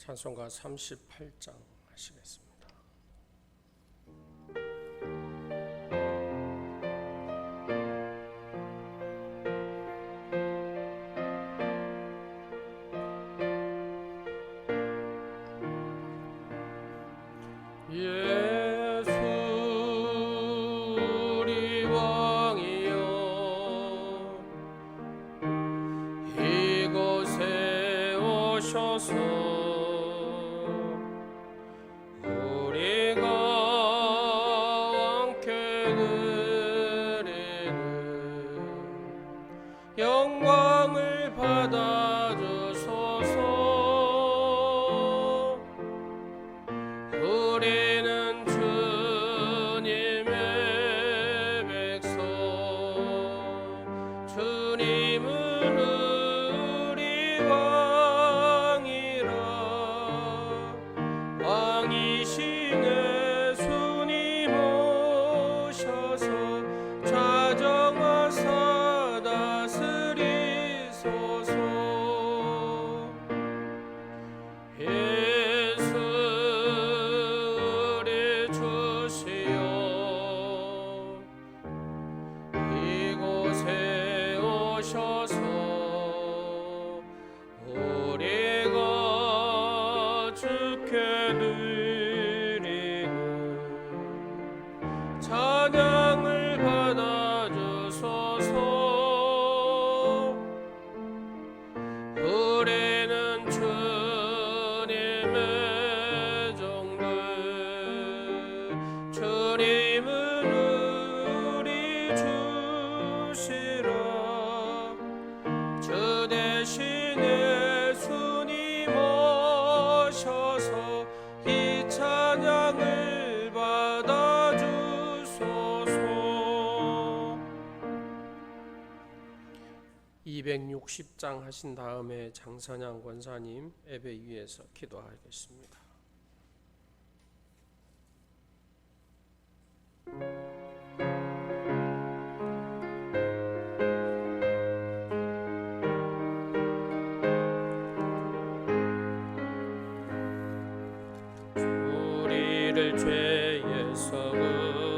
찬송가 38장 하시겠습니다. 예수 우리 왕이여 이곳에 오셔서 영광을 받아주소서. 우리는 주님의 백성, 주님은 우리 왕이라. 왕이시네 주님 오셔서 좌정하사 예수 우리 주시여 이곳에 오셔서 우리가 주께 드리는 찬양을 받아주소서. 우리는 주님의 종들, 주님은 우리 주시라. 주 대신에 주님 오셔서 이 찬양을 받아주소서. 260장 하신 다음에 장선양 권사님 예배 위에서 기도하겠습니다. 우리를 죄에서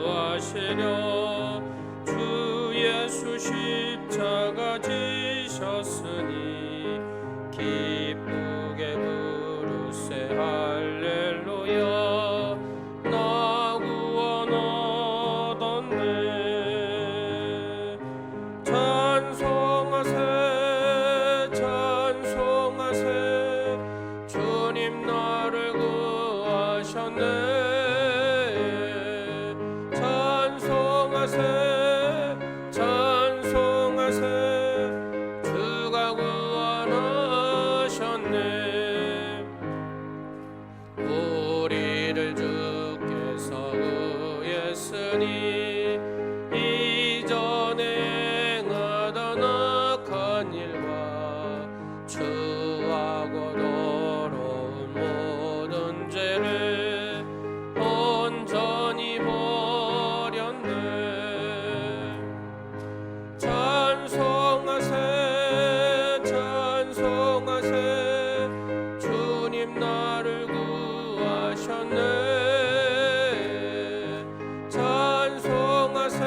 구하시려 주 예수 십자가 지셨으니 기쁘게 부르세 할렐루야. 나 구원 얻었네. 찬송하세 찬송하세 주님 나를 구하셨네. 찬송하세 찬송하세 주가 구원하셨네. 우리를 주께서 구했으니 이전에 행하던 악한 일과 추하고 더러운 모든 죄를 온전히 버렸네. 찬송하세 찬송하세 주님 나를 구하셨네. 찬송하세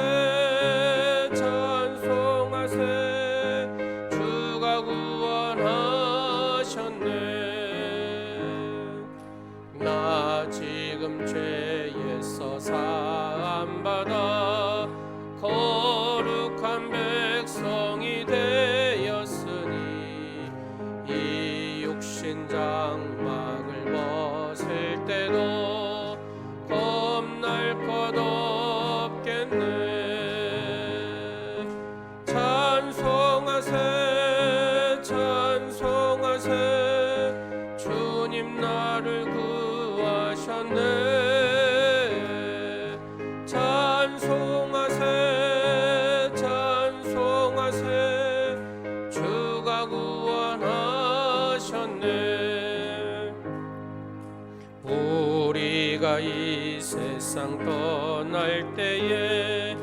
찬송하세 주가 구원하셨네. 나 지금 죄에서 사함받아 거룩한 백성이 되었으니 이 육신 장막을 벗을 때도 겁날 것 없겠네. 찬송하세 찬송하세 주님 나를 구하셨네. 찬송하세 찬송하세 주가 구원하셨네. 우리가 이 세상 떠날 때에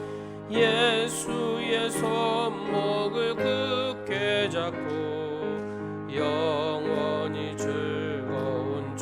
예수의 손목을 굳게 잡고 영원히 즐거운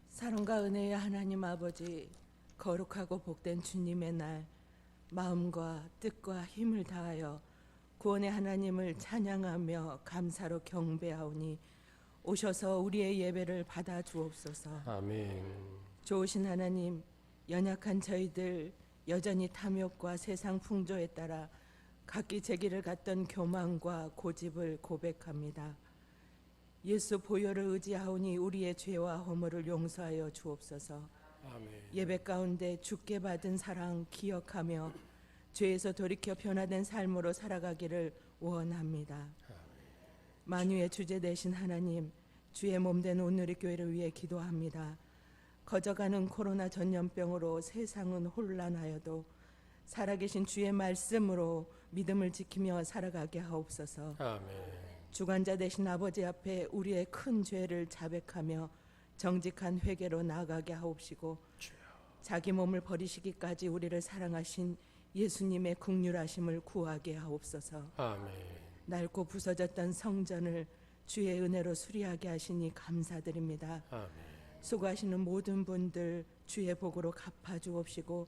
사랑과 은혜의 하나님 아버지, 거룩하고 복된 주님의 날, 마음과 뜻과 힘을 다하여 구원의 하나님을 찬양하며 감사로 경배하오니 오셔서 우리의 예배를 받아 주옵소서. 아멘. 좋으신 하나님, 연약한 저희들 여전히 탐욕과 세상 풍조에 따라 각기 제 길을 갔던 교만과 고집을 고백합니다. 예수 보혈을 의지하오니 우리의 죄와 허물을 용서하여 주옵소서. 아멘. 예배 가운데 주께 받은 사랑 기억하며 죄에서 돌이켜 변화된 삶으로 살아가기를 원합니다. 만유의 주제 되신 하나님, 주의 몸된 오늘의 교회를 위해 기도합니다. 거져가는 코로나 전염병으로 세상은 혼란하여도 살아계신 주의 말씀으로 믿음을 지키며 살아가게 하옵소서. 아멘. 주관자 되신 아버지 앞에 우리의 큰 죄를 자백하며 정직한 회개로 나아가게 하옵시고, 자기 몸을 버리시기까지 우리를 사랑하신 예수님의 긍휼하심을 구하게 하옵소서. 아멘. 낡고 부서졌던 성전을 주의 은혜로 수리하게 하시니 감사드립니다. 아멘. 수고하시는 모든 분들 주의 복으로 갚아 주옵시고,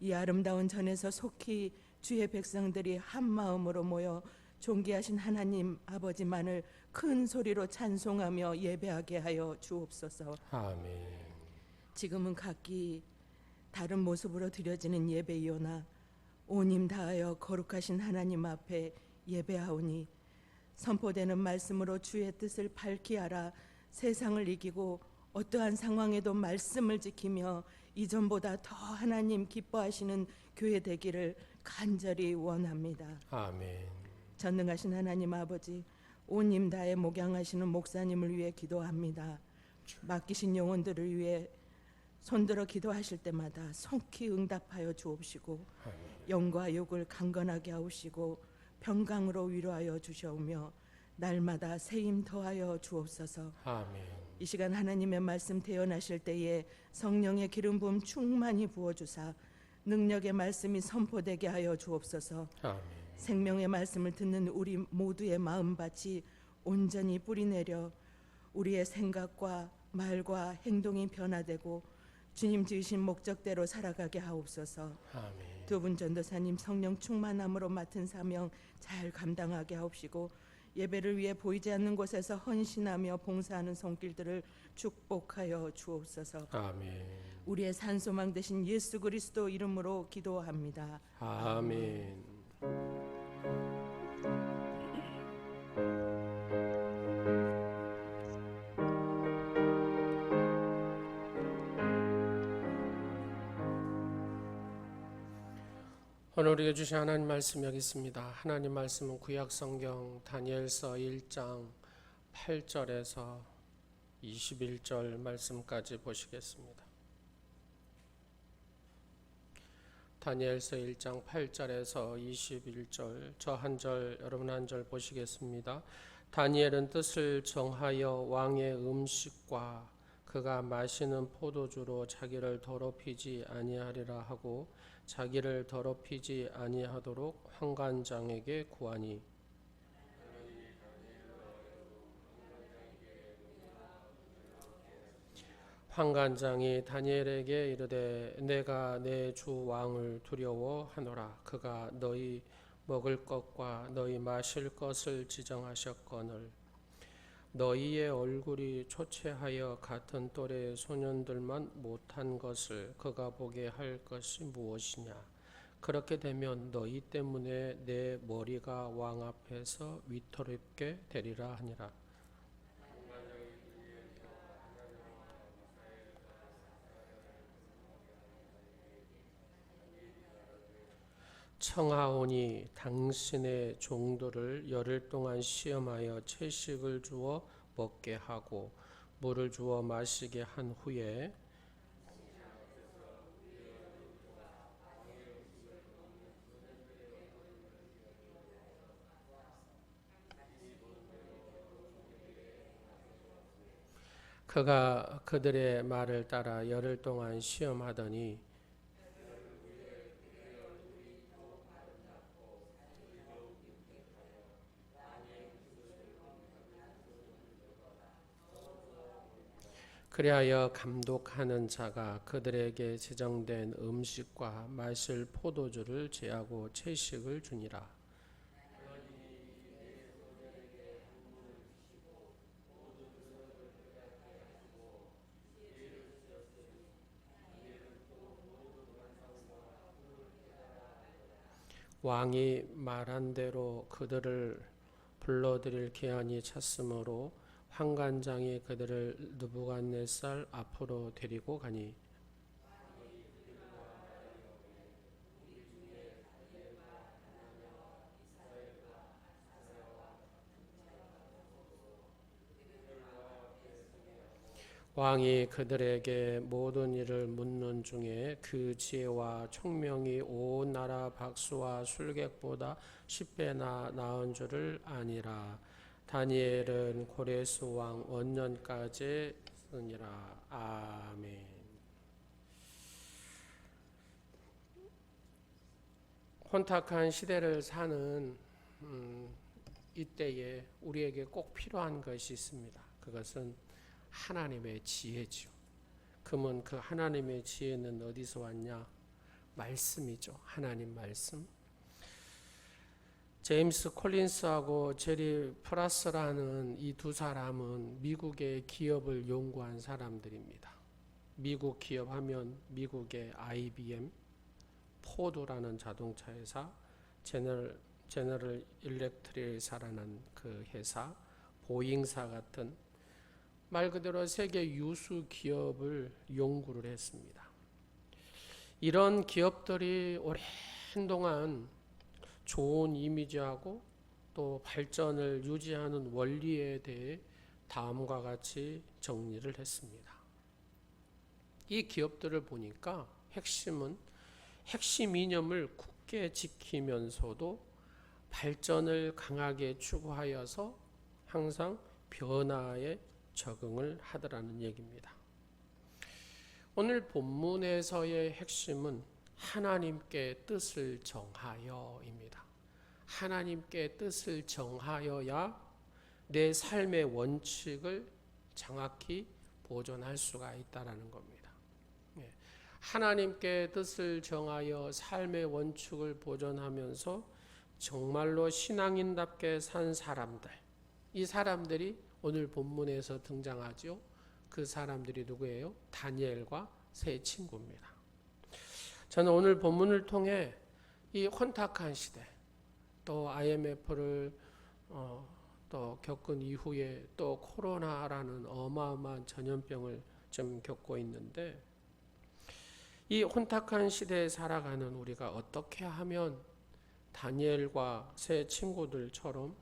이 아름다운 전에서 속히 주의 백성들이 한 마음으로 모여 존귀하신 하나님 아버지만을 큰 소리로 찬송하며 예배하게 하여 주옵소서. 아멘. 지금은 각기 다른 모습으로 드려지는 예배이오나 온 힘 다하여 거룩하신 하나님 앞에 예배하오니 선포되는 말씀으로 주의 뜻을 밝히 알아 세상을 이기고 어떠한 상황에도 말씀을 지키며 이전보다 더 하나님 기뻐하시는 교회 되기를 간절히 원합니다. 아멘. 전능하신 하나님 아버지, 온 힘 다해 목양하시는 목사님을 위해 기도합니다. 맡기신 영혼들을 위해 손들어 기도하실 때마다 속히 응답하여 주옵시고, 영과 육을 강건하게 하옵시고 평강으로 위로하여 주시오며 날마다 새 힘 더하여 주옵소서. 아멘. 이 시간 하나님의 말씀 태어나실 때에 성령의 기름 부음 충만히 부어주사 능력의 말씀이 선포되게 하여 주옵소서. 아멘. 생명의 말씀을 듣는 우리 모두의 마음밭이 온전히 뿌리내려 우리의 생각과 말과 행동이 변화되고 주님 지으신 목적대로 살아가게 하옵소서. 아멘. 두 분 전도사님 성령 충만함으로 맡은 사명 잘 감당하게 하옵시고, 예배를 위해 보이지 않는 곳에서 헌신하며 봉사하는 손길들을 축복하여 주옵소서. 아멘. 우리의 산소망 되신 예수 그리스도 이름으로 기도합니다. 아멘. 오늘 우리에게 주신 하나님 말씀 여기 있습니다. 하나님 말씀은 구약 성경 다니엘서 1장 8절에서 21절 말씀까지 보시겠습니다. 다니엘서 1장 8절에서 21절, 저 한 절 여러분 한 절 보시겠습니다. 다니엘은 뜻을 정하여 왕의 음식과 그가 마시는 포도주로 자기를 더럽히지 아니하리라 하고 자기를 더럽히지 아니하도록 환관장에게 구하니, 환관장이 다니엘에게 이르되 내가 내 주 왕을 두려워하노라. 그가 너희 먹을 것과 너희 마실 것을 지정하셨거늘 너희의 얼굴이 초췌하여 같은 또래의 소년들만 못한 것을 그가 보게 할 것이 무엇이냐. 그렇게 되면 너희 때문에 내 머리가 왕 앞에서 위태롭게 되리라 하니라. 청하오니 당신의 종들을 열흘 동안 시험하여 채식을 주어 먹게 하고 물을 주어 마시게 한 후에 그가 그들의 말을 따라 열흘 동안 시험하더니 그리하여 감독하는 자가 그들에게 제정된 음식과 마실 포도주를 제하고 채식을 주니라. 왕이 말한 대로 그들을 불러들일 기한이 찼으므로 환관장이 그들을 느부갓네살 앞으로 데리고 가니 왕이 그들에게 모든 일을 묻는 중에 그 지혜와 총명이 온 나라 박수와 술객보다 10배나 나은 줄을 아니라. 다니엘은 고레스 왕 원년까지 쓰니라. 아멘. 혼탁한 시대를 사는 이때에 우리에게 꼭 필요한 것이 있습니다. 그것은 하나님의 지혜죠. 그러면 그 하나님의 지혜는 어디서 왔냐? 말씀이죠. 하나님 말씀. 제임스 콜린스하고 제리 프라스라는 이 두 사람은 미국의 기업을 연구한 사람들입니다. 미국 기업하면 미국의 IBM, 포드라는 자동차 회사, 제너럴 일렉트릭사라는 그 회사, 보잉사 같은 말 그대로 세계 유수 기업을 연구를 했습니다. 이런 기업들이 오랜 동안 좋은 이미지하고 또 발전을 유지하는 원리에 대해 다음과 같이 정리를 했습니다. 이 기업들을 보니까 핵심 이념을 굳게 지키면서도 발전을 강하게 추구하여서 항상 변화에 적응을 하더라는 얘기입니다. 오늘 본문에서의 핵심은 하나님께 뜻을 정하여입니다. 하나님께 뜻을 정하여야 내 삶의 원칙을 정확히 보존할 수가 있다는 겁니다. 하나님께 뜻을 정하여 삶의 원칙을 보존하면서 정말로 신앙인답게 산 사람들, 이 사람들이 오늘 본문에서 등장하죠. 그 사람들이 누구예요? 다니엘과 세 친구입니다. 저는 오늘 본문을 통해 이 혼탁한 시대, 또 IMF를 또 겪은 이후에 또 코로나라는 어마어마한 전염병을 좀 겪고 있는데, 이 혼탁한 시대에 살아가는 우리가 어떻게 하면 다니엘과 세 친구들처럼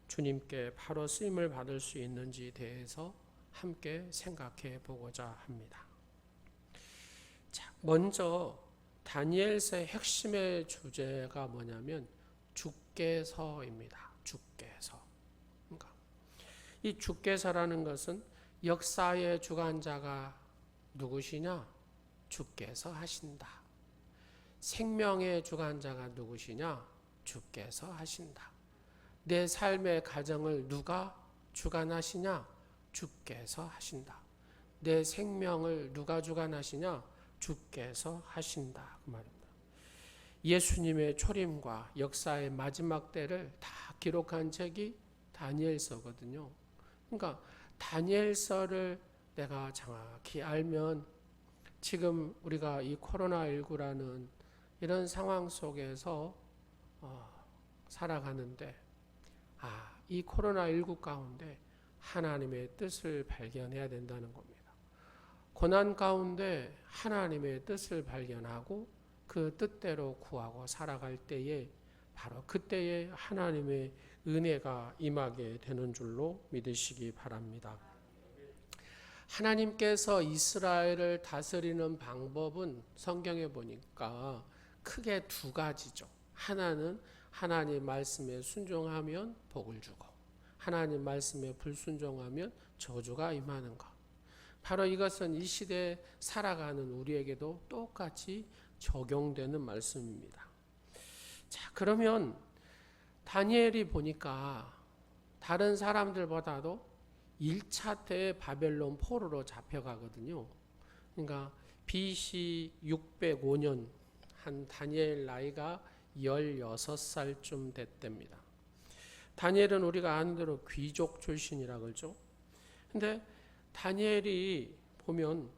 주님께 바로 쓰임을 받을 수 있는지에 대해서 함께 생각해 보고자 합니다. 자, 먼저 다니엘서의 핵심의 주제가 뭐냐면 주께서입니다. 주께서. 그러니까 이 주께서라는 것은 역사의 주관자가 누구시냐? 주께서 하신다. 생명의 주관자가 누구시냐? 주께서 하신다. 내 삶의 가정을 누가 주관하시냐? 주께서 하신다. 내 생명을 누가 주관하시냐? 주께서 하신다. 그 말입니다. 예수님의 초림과 역사의 마지막 때를 다 기록한 책이 다니엘서거든요. 그러니까 다니엘서를 내가 정확히 알면 지금 우리가 이 코로나19라는 이런 상황 속에서 살아가는데, 이 코로나19 가운데 하나님의 뜻을 발견해야 된다는 겁니다. 고난 가운데 하나님의 뜻을 발견하고 그 뜻대로 구하고 살아갈 때에 바로 그때에 하나님의 은혜가 임하게 되는 줄로 믿으시기 바랍니다. 하나님께서 이스라엘을 다스리는 방법은 성경에 보니까 크게 두 가지죠. 하나는 하나님 말씀에 순종하면 복을 주고, 하나님 말씀에 불순종하면 저주가 임하는 것. 바로 이것은 이 시대에 살아가는 우리에게도 똑같이 적용되는 말씀입니다. 자, 그러면 다니엘이 보니까 다른 사람들보다도 1차 때 바벨론 포로로 잡혀가거든요. 그러니까 BC 605년 한 다니엘 나이가 16살쯤 됐답니다. 다니엘은 우리가 아는 대로 귀족 출신이라 그러죠. 근데 다니엘이 보면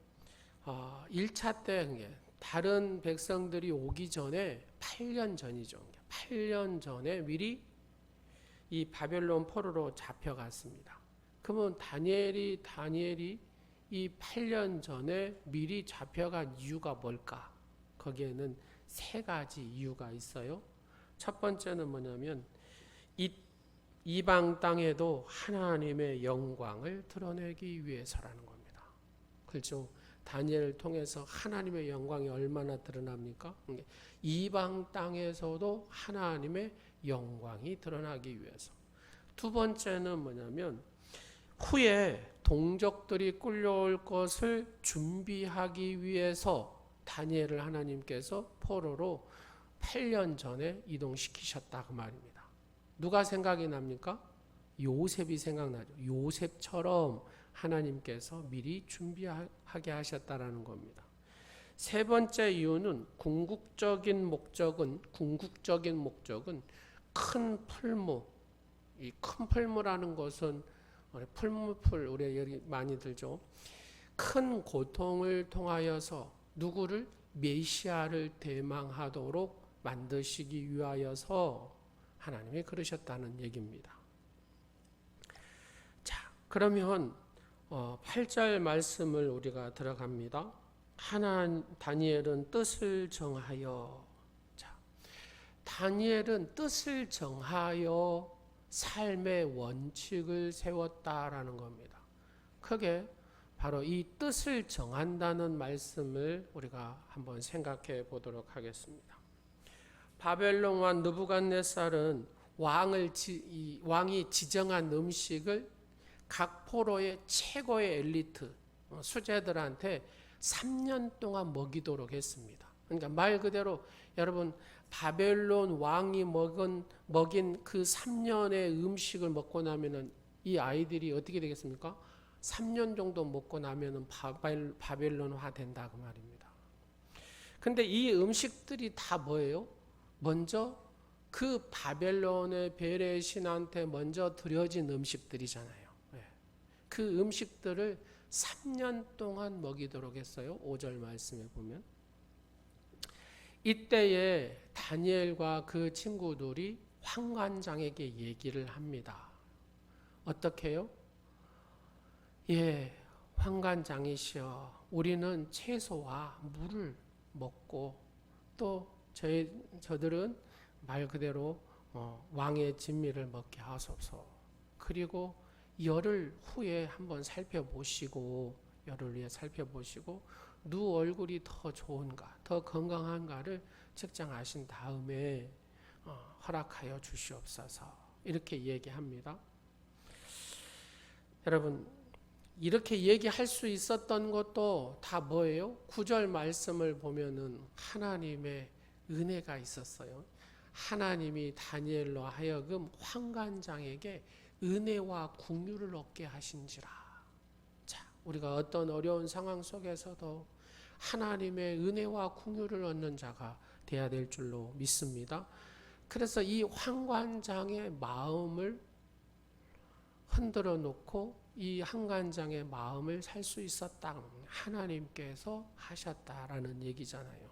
1차 때 다른 백성들이 오기 전에 8년 전이죠. 8년 전에 미리 이 바벨론 포로로 잡혀갔습니다. 그러면 다니엘이 이 8년 전에 미리 잡혀간 이유가 뭘까? 거기에는 세 가지 이유가 있어요. 첫 번째는 뭐냐면 이방 땅에도 하나님의 영광을 드러내기 위해서라는 겁니다. 그렇죠? 다니엘을 통해서 하나님의 영광이 얼마나 드러납니까? 이방 땅에서도 하나님의 영광이 드러나기 위해서. 두 번째는 뭐냐면 후에 동족들이 끌려올 것을 준비하기 위해서 다니엘을 하나님께서 포로로 8년 전에 이동시키셨다 그 말입니다. 누가 생각이 납니까? 요셉이 생각나죠. 요셉처럼 하나님께서 미리 준비하게 하셨다라는 겁니다. 세 번째 이유는 궁극적인 목적은 큰 풀무. 이 큰 풀무라는 것은 풀무풀 우리 여기 많이 들죠. 큰 고통을 통하여서 누구를 메시아를 대망하도록 만드시기 위하여서 하나님이 그러셨다는 얘기입니다. 자, 그러면 8절 말씀을 우리가 들어갑니다. 다니엘은 뜻을 정하여. 자, 다니엘은 뜻을 정하여 삶의 원칙을 세웠다라는 겁니다. 크게 바로 이 뜻을 정한다는 말씀을 우리가 한번 생각해 보도록 하겠습니다. 바벨론 왕 느부갓네살은 왕이 지정한 음식을 각 포로의 최고의 엘리트 수제들한테 3년 동안 먹이도록 했습니다. 그러니까 말 그대로 여러분 바벨론 왕이 먹인 그 3년의 음식을 먹고 나면은 이 아이들이 어떻게 되겠습니까? 3년 정도 먹고 나면은 바벨론화 된다 그 말입니다. 근데 이 음식들이 다 뭐예요? 먼저 그 바벨론의 벨의 신한테 먼저 드려진 음식들이잖아요. 그 음식들을 3년 동안 먹이도록 했어요. 5절 말씀에 보면. 이때에 다니엘과 그 친구들이 환관장에게 얘기를 합니다. 어떻게 해요? 예, 환관장이시여, 우리는 채소와 물을 먹고 또 저들은 말 그대로 왕의 진미를 먹게 하소서. 그리고 열흘 후에 한번 열흘 후에 살펴보시고 누 얼굴이 더 좋은가, 더 건강한가를 측정하신 다음에 허락하여 주시옵소서. 이렇게 얘기합니다. 여러분, 이렇게 얘기할 수 있었던 것도 다 뭐예요? 9절 말씀을 보면은 하나님의 은혜가 있었어요. 하나님이 다니엘로 하여금 환관장에게 은혜와 긍휼을 얻게 하신지라. 자, 우리가 어떤 어려운 상황 속에서도 하나님의 은혜와 긍휼을 얻는 자가 돼야 될 줄로 믿습니다. 그래서 이 환관장의 마음을 흔들어 놓고 이 환관장의 마음을 살 수 있었다. 하나님께서 하셨다라는 얘기잖아요.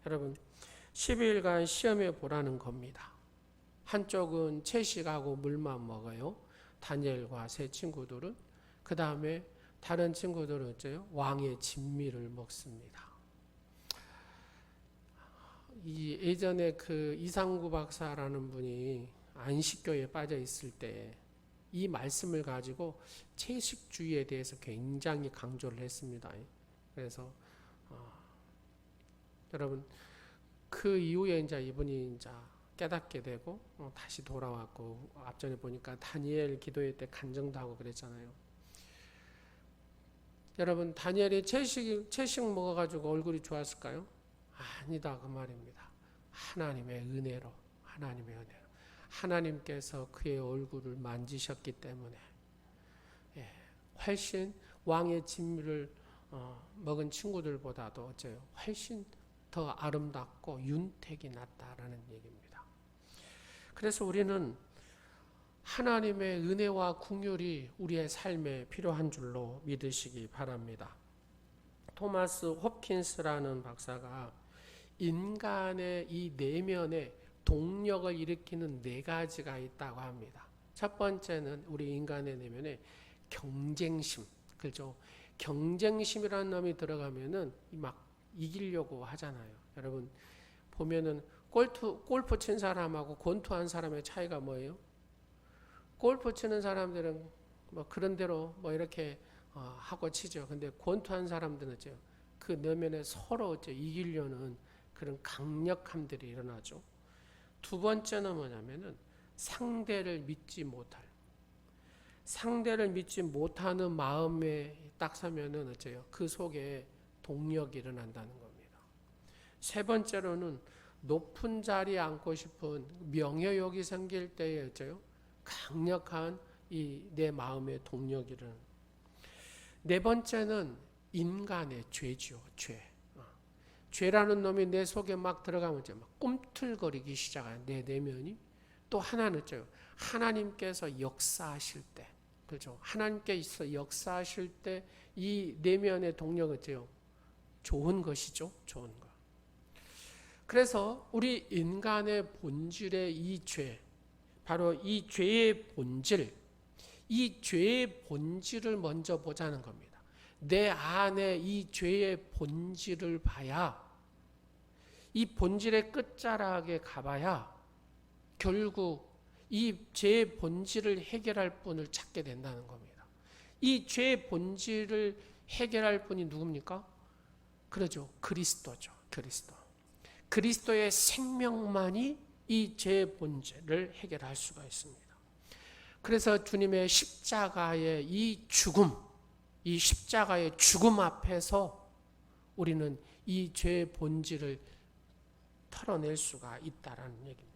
여러분, 12일간 시험해 보라는 겁니다. 한쪽은 채식하고 물만 먹어요. 다니엘과 세 친구들은. 그 다음에 다른 친구들은 어째요? 왕의 진미를 먹습니다. 예전에 그 이상구 박사라는 분이 안식교에 빠져 있을 때 이 말씀을 가지고 채식주의에 대해서 굉장히 강조를 했습니다. 그래서 여러분 그 이후에 이제 이분이 이제 깨닫게 되고 다시 돌아왔고, 앞전에 보니까 다니엘 기도회 때 간증도 하고 그랬잖아요. 여러분, 다니엘이 채식 먹어가지고 얼굴이 좋았을까요? 아니다 그 말입니다. 하나님의 은혜로. 하나님께서 그의 얼굴을 만지셨기 때문에. 훨씬 왕의 진미를 먹은 친구들보다도 어째요? 훨씬 더 아름답고 윤택이 낫다라는 얘기입니다. 그래서 우리는 하나님의 은혜와 긍휼이 우리의 삶에 필요한 줄로 믿으시기 바랍니다. 토마스 홉킨스라는 박사가 인간의 이 내면에 동력을 일으키는 4가지가 있다고 합니다. 첫 번째는 우리 인간의 내면에 경쟁심, 그죠? 경쟁심이라는 놈이 들어가면은 막 이기려고 하잖아요. 여러분 보면은 골프 친 사람하고 권투한 사람의 차이가 뭐예요? 골프 치는 사람들은 뭐 그런 대로 뭐 이렇게 하고 치죠. 근데 권투한 사람들은 어째요? 그 내면에 서로 어째 이기려는 그런 강력함들이 일어나죠. 두 번째는 뭐냐면은 상대를 믿지 못하는 마음에 딱 서면은 어째요? 그 속에 동력이 일어난다는 겁니다. 세 번째로는 높은 자리에 앉고 싶은 명예욕이 생길 때에 어째요? 강력한 이 내 마음의 동력이 일어나는. 네 번째는 인간의 죄죠. 죄라는 놈이 내 속에 막 들어가면 이제 막 꿈틀거리기 시작해요. 내 내면이. 또 하나는 어째요? 하나님께서 역사하실 때, 그렇죠? 하나님께서 역사하실 때 이 내면의 동력은 어째요? 좋은 것이죠. 좋은 것. 그래서 우리 인간의 본질의 이 죄, 바로 이 죄의 본질, 이 죄의 본질을 먼저 보자는 겁니다. 내 안에 이 죄의 본질을 봐야, 이 본질의 끝자락에 가봐야 결국 이 죄의 본질을 해결할 분을 찾게 된다는 겁니다. 이 죄의 본질을 해결할 분이 누굽니까? 그러죠. 그리스도죠. 그리스도의 생명만이 이 죄의 본질을 해결할 수가 있습니다. 그래서 주님의 십자가의 이 십자가의 죽음 앞에서 우리는 이 죄의 본질을 털어낼 수가 있다라는 얘기입니다.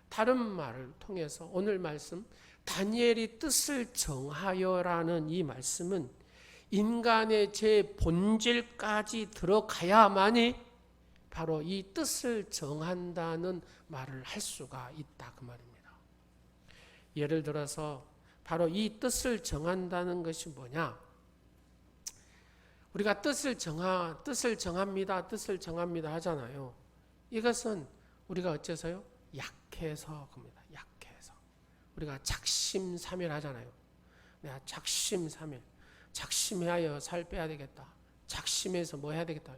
다른 말을 통해서 오늘 말씀 다니엘이 뜻을 정하여라는 이 말씀은 인간의 죄 본질까지 들어가야만이 바로 이 뜻을 정한다는 말을 할 수가 있다 그 말입니다. 예를 들어서 바로 이 뜻을 정한다는 것이 뭐냐? 우리가 뜻을 정합니다 하잖아요. 이것은 우리가 어째서요? 약해서 그럽니다. 약해서. 우리가 작심삼일 하잖아요. 내가 작심삼일. 작심하여 살 빼야 되겠다. 작심해서 뭐 해야 되겠다.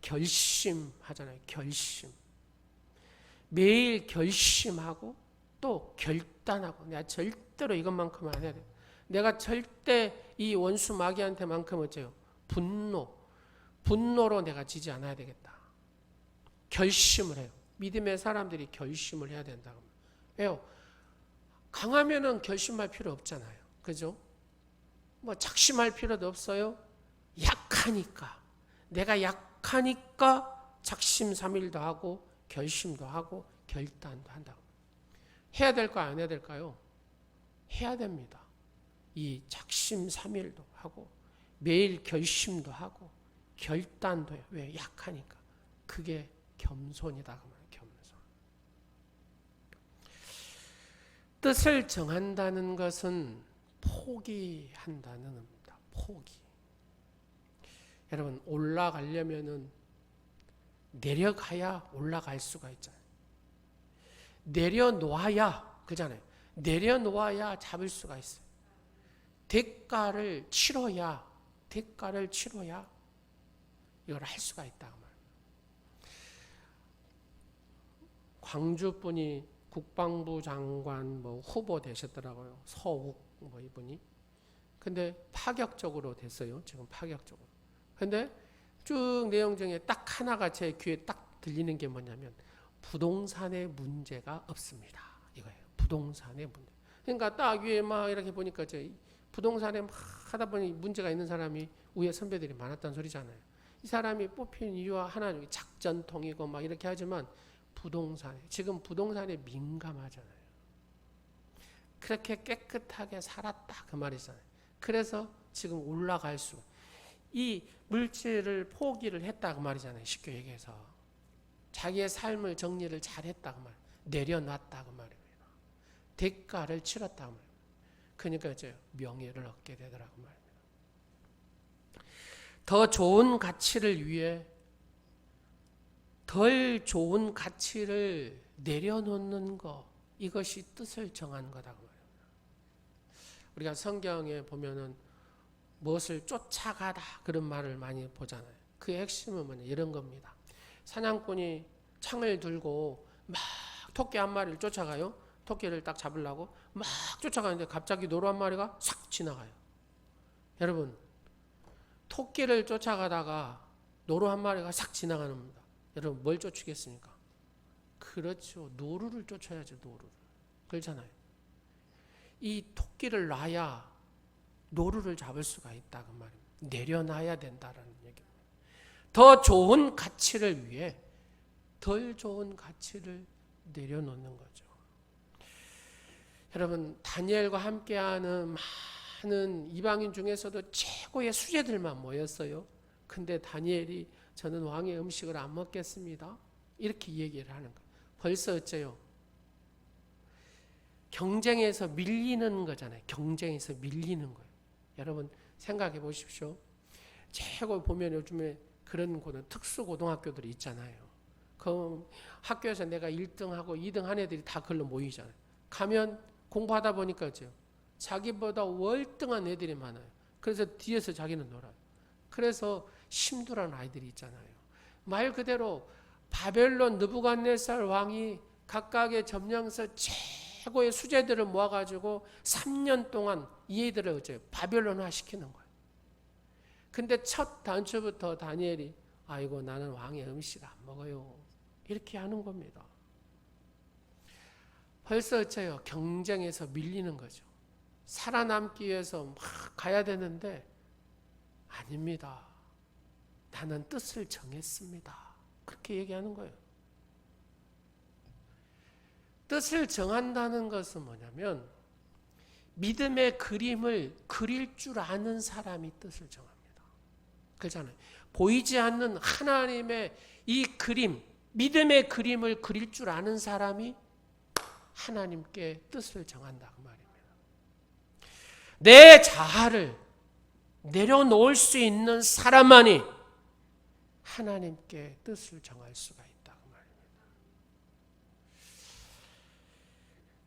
결심하잖아요. 결심. 매일 결심하고 또 결단하고 내가 절대로 이것만큼은 안 해야 돼. 내가 절대 이 원수 마귀한테만큼 어째요? 분노로 내가 지지 않아야 되겠다. 결심을 해요. 믿음의 사람들이 결심을 해야 된다고. 왜요? 강하면은 결심할 필요 없잖아요. 그죠? 뭐 작심할 필요도 없어요. 약하니까. 내가 약하니까 작심삼일도 하고 결심도 하고 결단도 한다고. 해야 될까요? 안 해야 될까요? 해야 됩니다. 이 작심삼일도 하고 매일 결심도 하고 결단도 해요. 왜? 약하니까. 그게 겸손이다 그 말이에요. 겸손. 뜻을 정한다는 것은 포기한다는 겁니다. 포기. 여러분 올라가려면은 내려가야 올라갈 수가 있잖아요. 내려놓아야 그잖아요. 내려놓아야 잡을 수가 있어요. 대가를 치러야 이걸 할 수가 있다 그 말이에요. 광주 분이 국방부 장관 뭐 후보 되셨더라고요. 서욱 뭐 이분이. 근데 파격적으로 됐어요. 지금 파격적으로. 근데 쭉 내용 중에 딱 하나가 제 귀에 딱 들리는 게 뭐냐면 부동산에 문제가 없습니다. 이거예요. 부동산에 문제. 그러니까 딱 위에 막 이렇게 보니까 부동산에 막 하다 보니 문제가 있는 사람이 위에 선배들이 많았다는 소리잖아요. 이 사람이 뽑힌 이유와 하나는 작전통이고 막 이렇게 하지만 지금 부동산에 민감하잖아요. 그렇게 깨끗하게 살았다 그 말이잖아요. 그래서 지금 올라갈 수, 이 물질을 포기를 했다고 말이잖아요. 쉽게 얘기해서 자기의 삶을 정리를 잘했다고 말, 내려놨다고 말입니다. 대가를 치렀다고 말입니다. 그러니까 이제 명예를 얻게 되더라고 말입니다. 더 좋은 가치를 위해 덜 좋은 가치를 내려놓는 거, 이것이 뜻을 정한 거다고 말입니다. 우리가 성경에 보면은 무엇을 쫓아가다 그런 말을 많이 보잖아요. 그 핵심은 뭐냐, 이런 겁니다. 사냥꾼이 창을 들고 막 토끼 한 마리를 쫓아가요. 토끼를 딱 잡으려고 막 쫓아가는데 갑자기 노루 한 마리가 싹 지나가요. 여러분, 토끼를 쫓아가다가 노루 한 마리가 싹 지나가는 겁니다. 여러분, 뭘 쫓으겠습니까? 그렇죠. 노루를 쫓아야죠. 노루를. 그렇잖아요. 이 토끼를 놔야 노루를 잡을 수가 있다고 말입니다. 내려놔야 된다라는 얘기입니다. 더 좋은 가치를 위해 덜 좋은 가치를 내려놓는 거죠. 여러분, 다니엘과 함께하는 많은 이방인 중에서도 최고의 수제들만 모였어요. 근데 다니엘이 저는 왕의 음식을 안 먹겠습니다, 이렇게 얘기를 하는 거예요. 벌써 어째요? 경쟁에서 밀리는 거잖아요. 경쟁에서 밀리는 거예요. 여러분 생각해 보십시오. 최고 보면 요즘에 그런 곳은 특수고등학교들이 있잖아요. 그럼 학교에서 내가 1등하고 2등 한 애들이 다 그걸로 모이잖아요. 가면 공부하다 보니까 어째요? 자기보다 월등한 애들이 많아요. 그래서 뒤에서 자기는 놀아요. 그래서 심두란 아이들이 있잖아요. 말 그대로 바벨론 느부갓네살 왕이 각각의 점령서 최고의 수제들을 모아가지고 3년 동안 이 애들을 어째요? 바벨론화 시키는 거예요. 근데 첫 단추부터 다니엘이 아이고 나는 왕의 음식 안 먹어요, 이렇게 하는 겁니다. 벌써 어째요? 경쟁에서 밀리는 거죠. 살아남기 위해서 막 가야 되는데 아닙니다. 나는 뜻을 정했습니다. 그렇게 얘기하는 거예요. 뜻을 정한다는 것은 뭐냐면 믿음의 그림을 그릴 줄 아는 사람이 뜻을 정합니다. 그렇잖아요. 보이지 않는 하나님의 이 그림, 믿음의 그림을 그릴 줄 아는 사람이 하나님께 뜻을 정한다 그 말입니다. 내 자아를 내려놓을 수 있는 사람만이 하나님께 뜻을 정할 수가 있다 그 말입니다.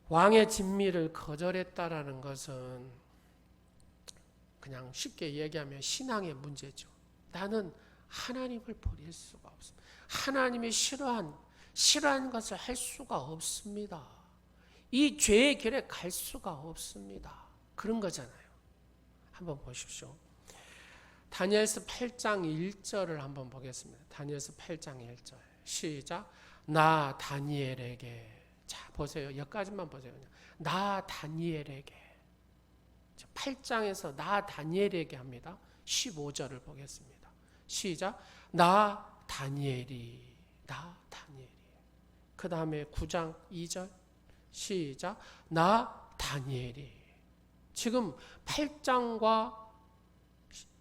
왕의 진미를 거절했다라는 것은 그냥 쉽게 얘기하면 신앙의 문제죠. 나는 하나님을 버릴 수가 없습니다. 하나님이 싫어한 것을 할 수가 없습니다. 이 죄의 길에 갈 수가 없습니다. 그런 거잖아요. 한번 보십시오. 다니엘서 8장 1절을 한번 보겠습니다. 다니엘서 8장 1절 시작. 나 다니엘에게, 자 보세요. 여기까지만 보세요. 나 다니엘에게, 8장에서 나 다니엘에게 합니다. 15절을 보겠습니다. 시작. 나 다니엘이, 나 다니엘이. 그 다음에 9장 2절 시작. 나 다니엘이. 지금 8장과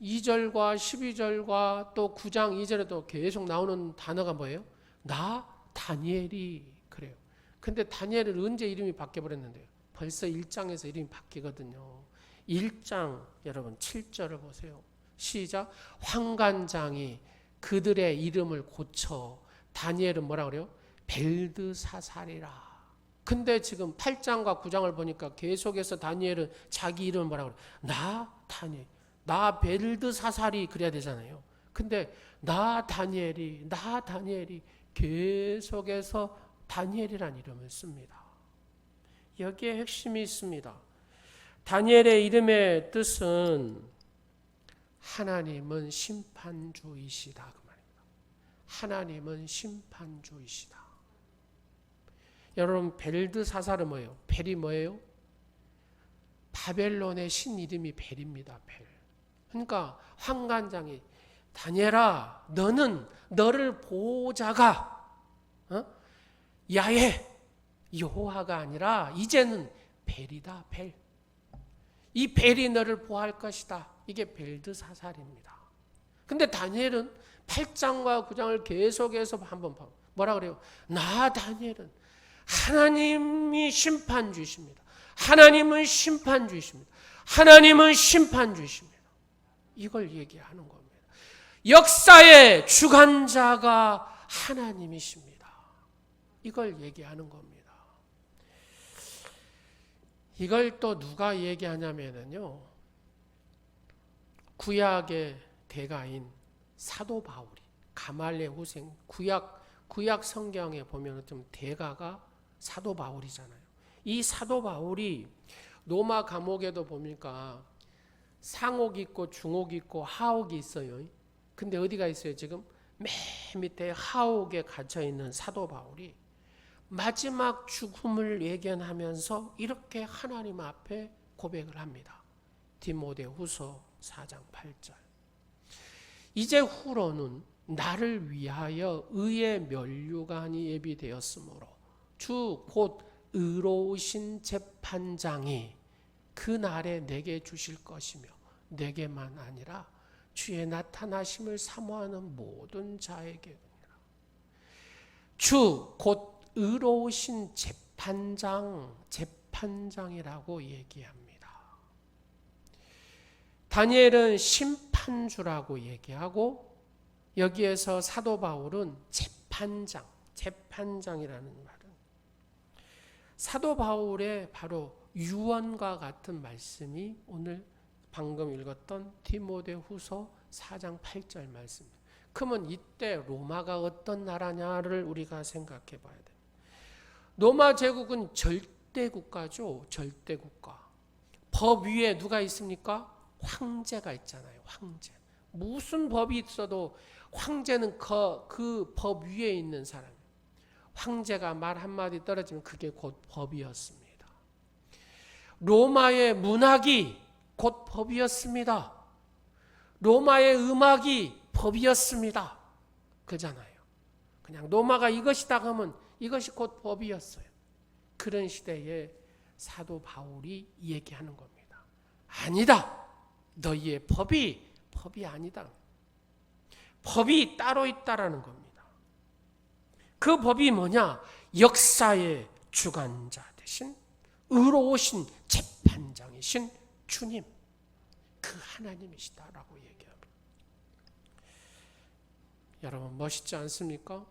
2절과 12절과 또 9장 2절에도 계속 나오는 단어가 뭐예요? 나 다니엘이. 그래요. 근데 다니엘은 언제 이름이 바뀌어버렸는데요? 벌써 1장에서 이름이 바뀌거든요. 1장 여러분 7절을 보세요. 시작. 환관장이 그들의 이름을 고쳐 다니엘은 뭐라 그래요? 벨드사살이라. 근데 지금 8장과 9장을 보니까 계속해서 다니엘은 자기 이름을 뭐라 그래요? 나 다니엘, 나 벨드사살이 그래야 되잖아요. 근데 나 다니엘이 계속해서 다니엘이라는 이름을 씁니다. 여기에 핵심이 있습니다. 다니엘의 이름의 뜻은 하나님은 심판주이시다 그 말입니다. 하나님은 심판주이시다. 여러분 벨드사살은 뭐예요? 벨이 뭐예요? 바벨론의 신 이름이 벨입니다. 벨. 그러니까 환관장이 다니엘아, 너를 보호자가 야훼 여호와가 아니라 이제는 벨이다. 벨. 이 벨이 너를 보호할 것이다. 이게 벨드사살입니다. 근데 다니엘은 8장과 9장을 계속해서 한번 봐. 뭐라 그래요? 나 다니엘은 하나님이 심판주이십니다. 하나님은 심판주이십니다. 하나님은 심판주이십니다. 이걸 얘기하는 겁니다. 역사의 주관자가 하나님이십니다. 이걸 얘기하는 겁니다. 이걸 또 누가 얘기하냐면요. 구약의 대가인 사도 바울이 가말리엘 후생 구약 성경에 보면 좀 대가가 사도 바울이잖아요. 이 사도 바울이 로마 감옥에도 보니까 상옥이 있고 중옥이 있고 하옥이 있어요. 근데 어디가 있어요? 지금 맨 밑에 하옥에 갇혀 있는 사도 바울이 마지막 죽음을 예견하면서 이렇게 하나님 앞에 고백을 합니다. 디모데후서 4장 8절. 이제 후로는 나를 위하여 의의 면류관이 예비되었으므로 주 곧 의로우신 재판장이 그 날에 내게 주실 것이며 내게만 아니라 주의 나타나심을 사모하는 모든 자에게니라. 주 곧 의로우신 재판장이라고 얘기합니다. 다니엘은 심판주라고 얘기하고 여기에서 사도 바울은 재판장이라는 말은 사도 바울의 바로 유언과 같은 말씀이 오늘 방금 읽었던 디모데후서 4장 8절 말씀입니다. 그러면 이때 로마가 어떤 나라냐를 우리가 생각해 봐야 돼요. 로마 제국은 절대 국가죠. 절대 국가. 법 위에 누가 있습니까? 황제가 있잖아요. 황제. 무슨 법이 있어도 황제는 그 법 위에 있는 사람이에요. 황제가 말 한마디 떨어지면 그게 곧 법이었습니다. 로마의 문학이 곧 법이었습니다. 로마의 음악이 법이었습니다. 그잖아요. 그냥 로마가 이것이다 하면 이것이 곧 법이었어요. 그런 시대에 사도 바울이 얘기하는 겁니다. 아니다. 너희의 법이 아니다. 법이 따로 있다라는 겁니다. 그 법이 뭐냐? 역사의 주관자 되신 의로우신 재판장이신 주님, 그 하나님이시다라고 얘기합니다. 여러분 멋있지 않습니까?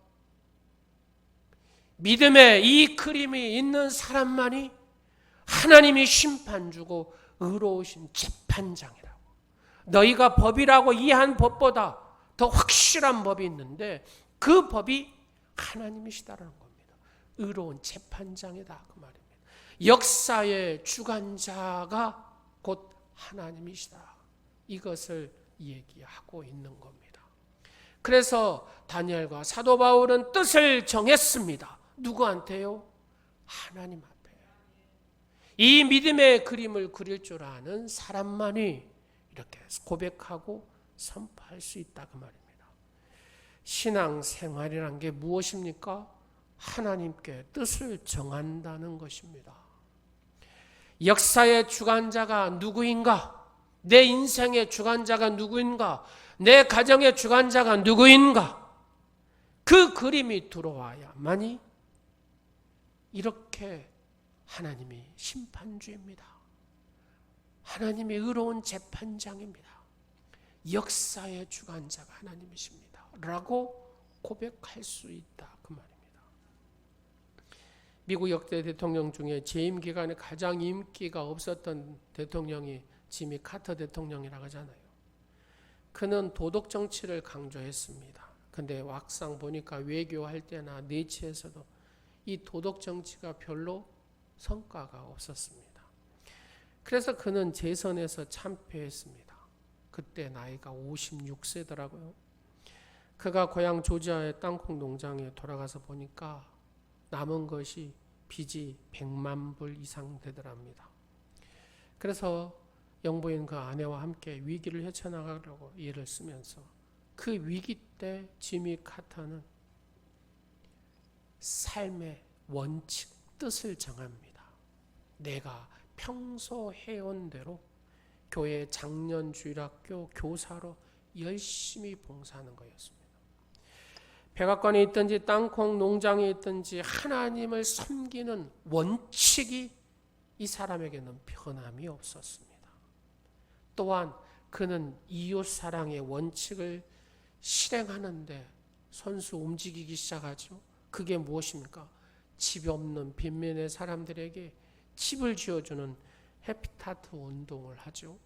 믿음의 이 그림이 있는 사람만이 하나님이 심판주고 의로우신 재판장이라고. 너희가 법이라고 이해한 법보다 더 확실한 법이 있는데 그 법이 하나님이시다라는 겁니다. 의로운 재판장이다 그 말입니다. 역사의 주관자가 곧 하나님이시다. 이것을 얘기하고 있는 겁니다. 그래서 다니엘과 사도 바울은 뜻을 정했습니다. 누구한테요? 하나님 앞에. 이 믿음의 그림을 그릴 줄 아는 사람만이 이렇게 고백하고 선포할 수 있다 그 말입니다. 신앙생활이란 게 무엇입니까? 하나님께 뜻을 정한다는 것입니다. 역사의 주관자가 누구인가? 내 인생의 주관자가 누구인가? 내 가정의 주관자가 누구인가? 그 그림이 들어와야만이 이렇게 하나님이 심판주입니다. 하나님이 의로운 재판장입니다. 역사의 주관자가 하나님이십니다. 라고 고백할 수 있다 그 말입니다. 미국 역대 대통령 중에 재임 기간에 가장 인기가 없었던 대통령이 지미 카터 대통령이라고 하잖아요. 그는 도덕 정치를 강조했습니다. 근데 막상 보니까 외교할 때나 내치에서도 이 도덕 정치가 별로 성과가 없었습니다. 그래서 그는 재선에서 참패했습니다. 그때 나이가 56세더라고요. 그가 고향 조지아의 땅콩 농장에 돌아가서 보니까 남은 것이 빚이 100만 불 이상 되더랍니다. 그래서 영부인 그 아내와 함께 위기를 헤쳐나가려고 애를 쓰면서 그 위기 때 지미 카터는 삶의 원칙, 뜻을 정합니다. 내가 평소 해온 대로 교회 장년주일학교 교사로 열심히 봉사하는 거였습니다. 백악관에 있든지 땅콩 농장에 있든지 하나님을 섬기는 원칙이 이 사람에게는 변함이 없었습니다. 또한 그는 이웃사랑의 원칙을 실행하는데 손수 움직이기 시작하죠. 그게 무엇입니까? 집 없는 빈민의 사람들에게 집을 지어주는 해피타트 운동을 하죠.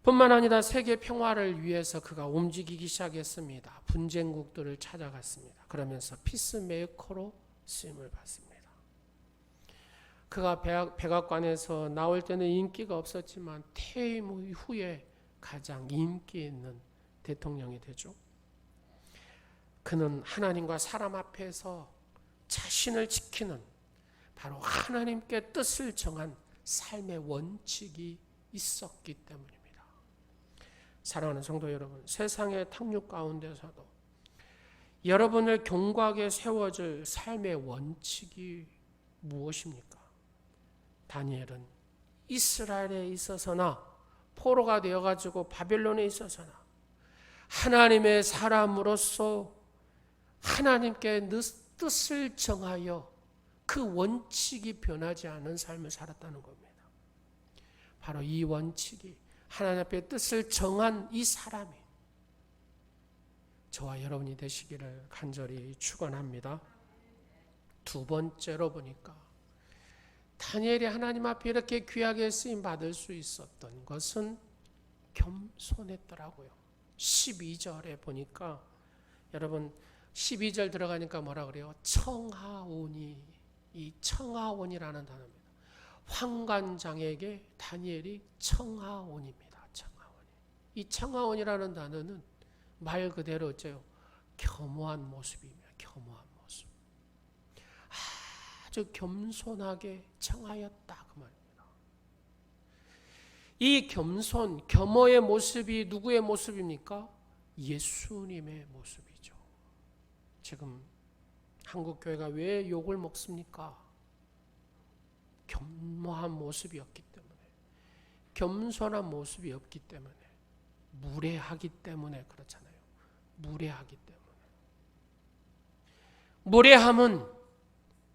뿐만 아니라 세계 평화를 위해서 그가 움직이기 시작했습니다. 분쟁국들을 찾아갔습니다. 그러면서 피스메이커로 쓰임을 받습니다. 그가 백악관에서 나올 때는 인기가 없었지만 퇴임 후에 가장 인기 있는 대통령이 되죠. 그는 하나님과 사람 앞에서 자신을 지키는 바로 하나님께 뜻을 정한 삶의 원칙이 있었기 때문입니다. 사랑하는 성도 여러분, 세상의 탕육 가운데서도 여러분을 견고하게 세워줄 삶의 원칙이 무엇입니까? 다니엘은 이스라엘에 있어서나 포로가 되어가지고 바벨론에 있어서나 하나님의 사람으로서 하나님께 뜻을 정하여 그 원칙이 변하지 않은 삶을 살았다는 겁니다. 바로 이 원칙이 하나님 앞에 뜻을 정한 이 사람이 저와 여러분이 되시기를 간절히 축원합니다. 두 번째로 보니까 다니엘이 하나님 앞에 이렇게 귀하게 쓰임 받을 수 있었던 것은 겸손했더라고요. 12절에 보니까 여러분 12절 들어가니까 뭐라 그래요? 청하오니, 이 청하온이라는 단어입니다. 황관장에게 다니엘이 청하온입니다. 청하온이. 이 청하온이라는 단어는 말 그대로 어째요? 겸허한 모습입니다. 겸허한 모습. 아주 겸손하게 청하였다 그 말입니다. 이 겸손, 겸허의 모습이 누구의 모습입니까? 예수님의 모습이죠. 지금 한국 교회가 왜 욕을 먹습니까? 겸허한 모습이 없기 때문에, 겸손한 모습이 없기 때문에, 무례하기 때문에 그렇잖아요. 무례하기 때문에. 무례함은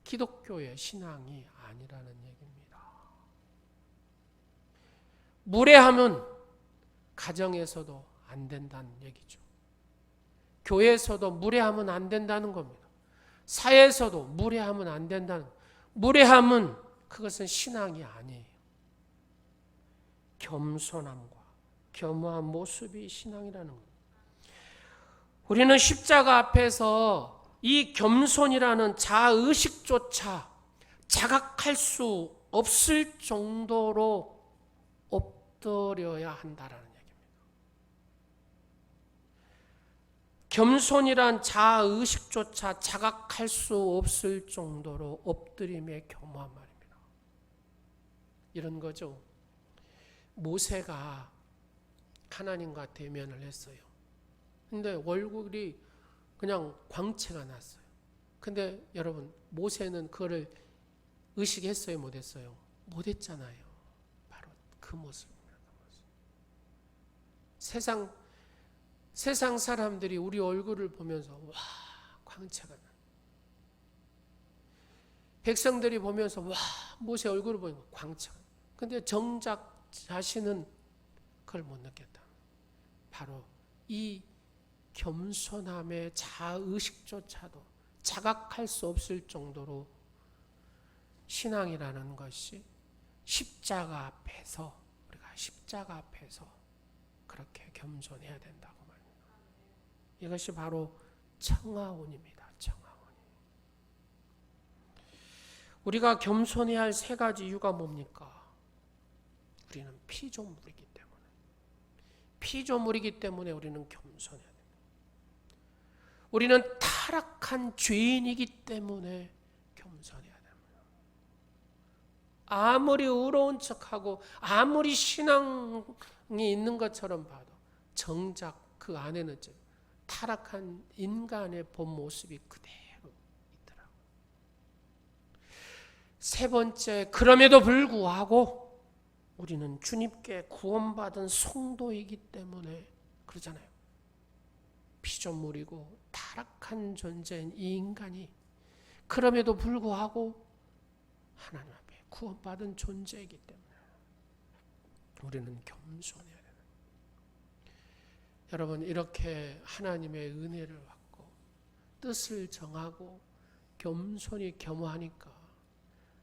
기독교의 신앙이 아니라는 얘기입니다. 무례함은 가정에서도 안 된다는 얘기죠. 교회에서도 무례하면 안 된다는 겁니다. 사회에서도 무례하면 안 된다는, 무례함은 그것은 신앙이 아니에요. 겸손함과 겸허한 모습이 신앙이라는 겁니다. 우리는 십자가 앞에서 이 겸손이라는 자의식조차 자각할 수 없을 정도로 엎드려야 한다라는 얘기입니다. 겸손이란 자의식조차 자각할 수 없을 정도로 엎드림의 겸허한 말입니다. 이런 거죠. 모세가 하나님과 대면을 했어요. 근데 얼굴이 그냥 광채가 났어요. 근데 여러분, 모세는 그거를 의식했어요? 못했어요? 못했잖아요. 바로 그 모습입니다. 그 모습. 세상 사람들이 우리 얼굴을 보면서 와, 광채가 나. 백성들이 보면서 와, 모세 얼굴을 보니까 광채가 나. 근데 정작 자신은 그걸 못 느꼈다. 바로 이 겸손함의 자의식조차도 자각할 수 없을 정도로 신앙이라는 것이 십자가 앞에서, 우리가 십자가 앞에서 그렇게 겸손해야 된다고 말입니다. 이것이 바로 청하온입니다. 청하온. 우리가 겸손해야 할 세 가지 이유가 뭡니까? 우리는 피조물이기 때문에. 피조물이기 때문에 우리는 겸손해야 됩니다. 우리는 타락한 죄인이기 때문에 겸손해야 됩니다. 아무리 의로운 척하고 아무리 신앙이 있는 것처럼 봐도 정작 그 안에는 타락한 인간의 본 모습이 그대로 있더라고요. 세 번째, 그럼에도 불구하고 우리는 주님께 구원받은 성도이기 때문에 그러잖아요. 피조물이고 타락한 존재인 이 인간이 그럼에도 불구하고 하나님 앞에 구원받은 존재이기 때문에 우리는 겸손해야 돼요. 여러분, 이렇게 하나님의 은혜를 받고 뜻을 정하고 겸손히 겸허하니까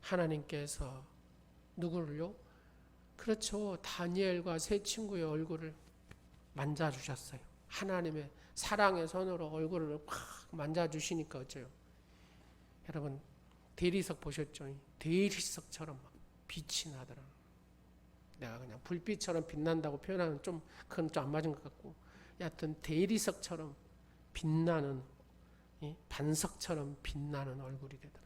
하나님께서 누구를요? 그렇죠. 다니엘과 세 친구의 얼굴을 만져주셨어요. 하나님의 사랑의 손으로 얼굴을 팍 만져주시니까 어째요? 여러분, 대리석 보셨죠? 대리석처럼 막 빛이 나더라. 내가 그냥 불빛처럼 빛난다고 표현하면 그건 좀 안 맞은 것 같고, 여하튼 대리석처럼 빛나는, 반석처럼 빛나는 얼굴이 되더라.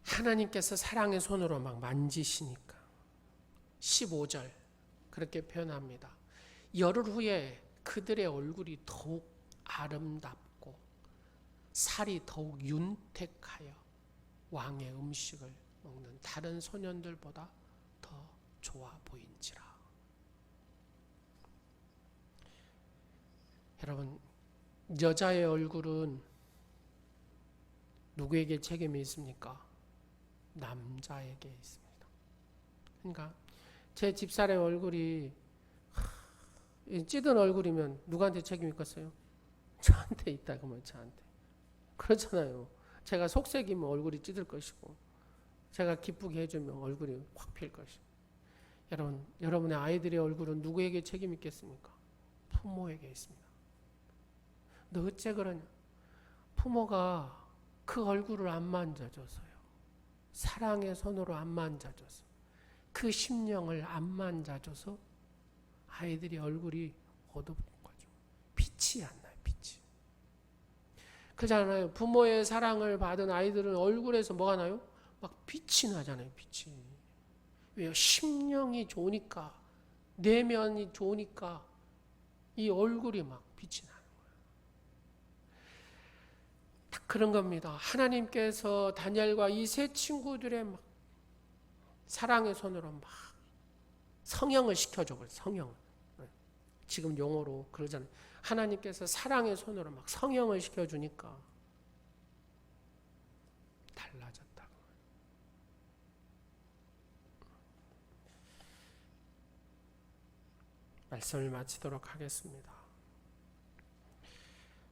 하나님께서 사랑의 손으로 막 만지시니까 15절 그렇게 표현합니다. 열흘 후에 그들의 얼굴이 더욱 아름답고 살이 더욱 윤택하여 왕의 음식을 먹는 다른 소년들보다 더 좋아 보인지라. 여러분, 여자의 얼굴은 누구에게 책임이 있습니까? 남자에게 있습니다. 그러니까 제 집사람의 얼굴이 찌든 얼굴이면 누구한테 책임이 있겠어요? 저한테 있다 그러면 저한테. 그렇잖아요. 제가 속색이면 얼굴이 찌들 것이고 제가 기쁘게 해주면 얼굴이 확 필 것이고. 여러분, 여러분의 아이들의 얼굴은 누구에게 책임이 있겠습니까? 부모에게 있습니다. 너 어째 그러냐? 부모가 그 얼굴을 안 만져줘서요. 사랑의 손으로 안 만져줘서, 그 심령을 안 만져줘서 아이들이 얼굴이 어둡은 거죠. 빛이 안 나요. 빛이. 그렇잖아요. 부모의 사랑을 받은 아이들은 얼굴에서 뭐가 나요? 막 빛이 나잖아요. 빛이. 왜요? 심령이 좋으니까, 내면이 좋으니까 이 얼굴이 막 빛이 나는 거예요. 딱 그런 겁니다. 하나님께서 다니엘과 이 세 친구들의 막 사랑의 손으로 막 성형을 시켜줘버려요. 성형. 지금 용어로 그러잖아요. 하나님께서 사랑의 손으로 막 성형을 시켜주니까 달라졌다고. 말씀을 마치도록 하겠습니다.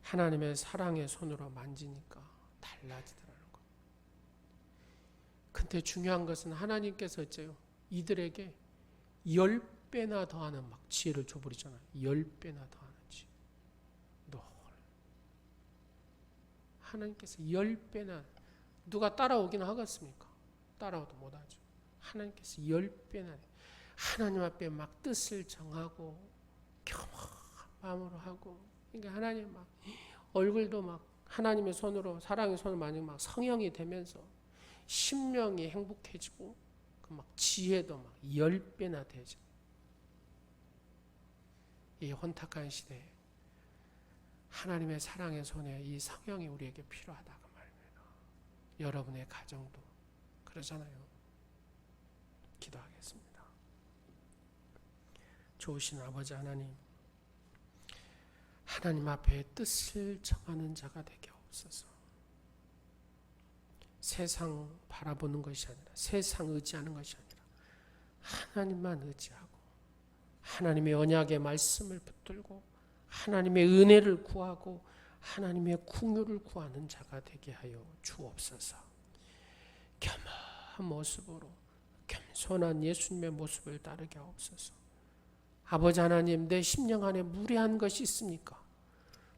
하나님의 사랑의 손으로 만지니까 달라지더라는 거. 근데 중요한 것은 하나님께서 어째요? 이들에게 10배나 더하는 막 지혜를 줘버리잖아요. 10배나 더하는 지혜. 하나님께서 10배나, 누가 따라오긴 하겠습니까? 따라오도 못하죠. 하나님께서 10배나 하나님 앞에 막 뜻을 정하고 겸허한 마음으로 하고, 그러니까 하나님 막 얼굴도 막 하나님의 손으로, 사랑의 손으로 만약 막 성형이 되면서 심령이 행복해지고 막 지혜도 막 10배나 되죠. 이 혼탁한 시대에 하나님의 사랑의 손에 이 성령이 우리에게 필요하다고 말입니다. 여러분의 가정도 그러잖아요. 기도하겠습니다. 좋으신 아버지 하나님, 하나님 앞에 뜻을 정하는 자가 되게 하옵소서. 세상 바라보는 것이 아니라, 세상 의지하는 것이 아니라 하나님만 의지하고 하나님의 언약의 말씀을 붙들고 하나님의 은혜를 구하고 하나님의 긍휼을 구하는 자가 되게 하여 주옵소서. 겸허한 모습으로 겸손한 예수님의 모습을 따르게 하옵소서. 아버지 하나님, 내 심령 안에 무례한 것이 있습니까?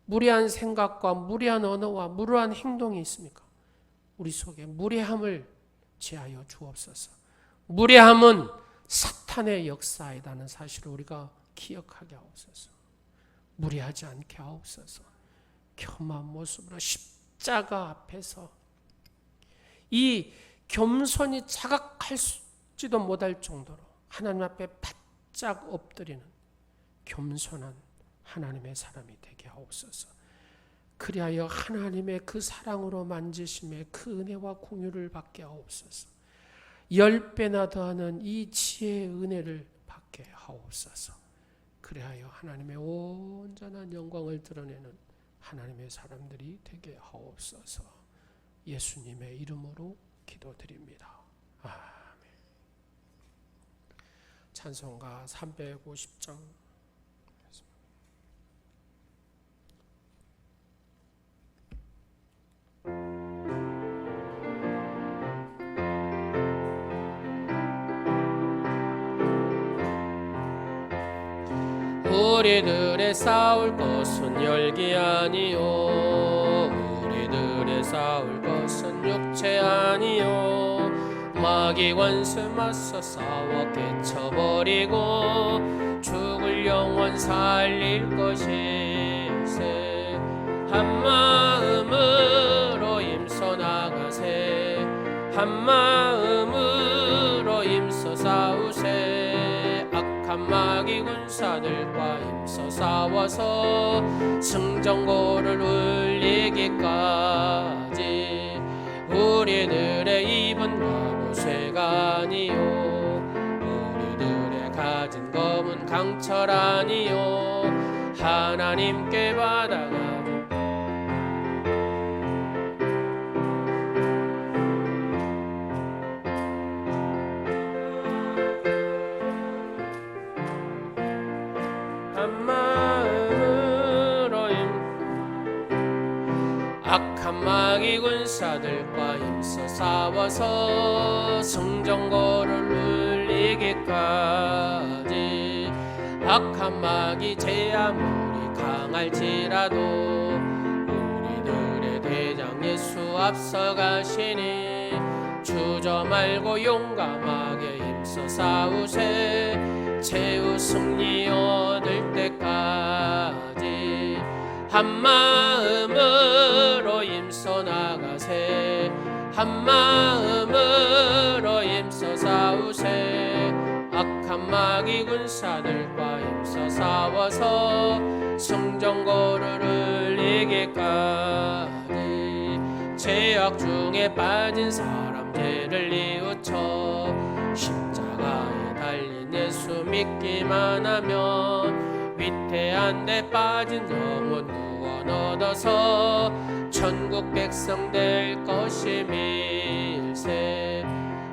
무례한 생각과 무례한 언어와 무례한 행동이 있습니까? 우리 속에 무례함을 제하여 주옵소서. 무례함은 사탄의 역사이다는 사실을 우리가 기억하게 하옵소서. 무례하지 않게 하옵소서. 겸허한 모습으로 십자가 앞에서 이 겸손이 자각할지도 못할 정도로 하나님 앞에 바짝 엎드리는 겸손한 하나님의 사람이 되게 하옵소서. 그리하여 하나님의 그 사랑으로 만지심에 그 은혜와 공유를 받게 하옵소서. 10배나 더하는 이 지혜의 은혜를 받게 하옵소서. 그리하여 하나님의 온전한 영광을 드러내는 하나님의 사람들이 되게 하옵소서. 예수님의 이름으로 기도드립니다. 아멘. 찬송가 350장. 우리들의 싸울 것은 열기 아니요, 우리들의 싸울 것은 육체 아니요. 마귀 원수 맞서 싸워 깨쳐버리고 죽을 영혼 살릴 것이세. 한 마음으로 힘써 나가세, 한 마음으로 힘써 싸우세. 악한 마귀 군사들과 힘써 싸워서 승전고를 울리기까지. 우리들의 입은 갑옷쇠가 아니요, 우리들의 가진 검은 강철 아니요. 하나님께 받아가는 한 마음으로 악한 마귀 군사들과 힘써 싸워서 승전고를 울리기까지. 악한 마귀 제 아무리 강할지라도 우리들의 대장 예수 앞서가시니 주저 말고 용감하게 힘써 싸우세. 최후 승리 얻을 때까지 한 마음으로 힘써 나가세, 한 마음으로 힘써 싸우세. 악한 마귀 군사들과 힘써 싸워서 승전고를 이기기까지. 죄악 중에 빠진 사람 죄를 뉘우쳐 십자가에 달린 예수 믿기만 하면 위태한 데 빠진 영혼 구원 얻어서 천국 백성 될 것임일세.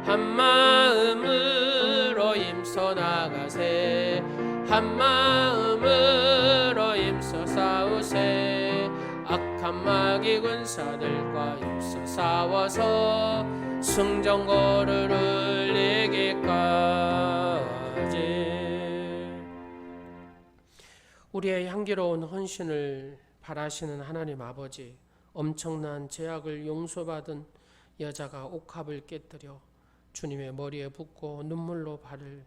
한 마음으로 힘써 나가세, 한 마음으로 힘써 싸우세. 악한 마귀 군사들과 힘써 싸워서 승전고를 울리기까지. 우리의 향기로운 헌신을 바라시는 하나님 아버지, 엄청난 죄악을 용서받은 여자가 옥합을 깨뜨려 주님의 머리에 붓고 눈물로 발을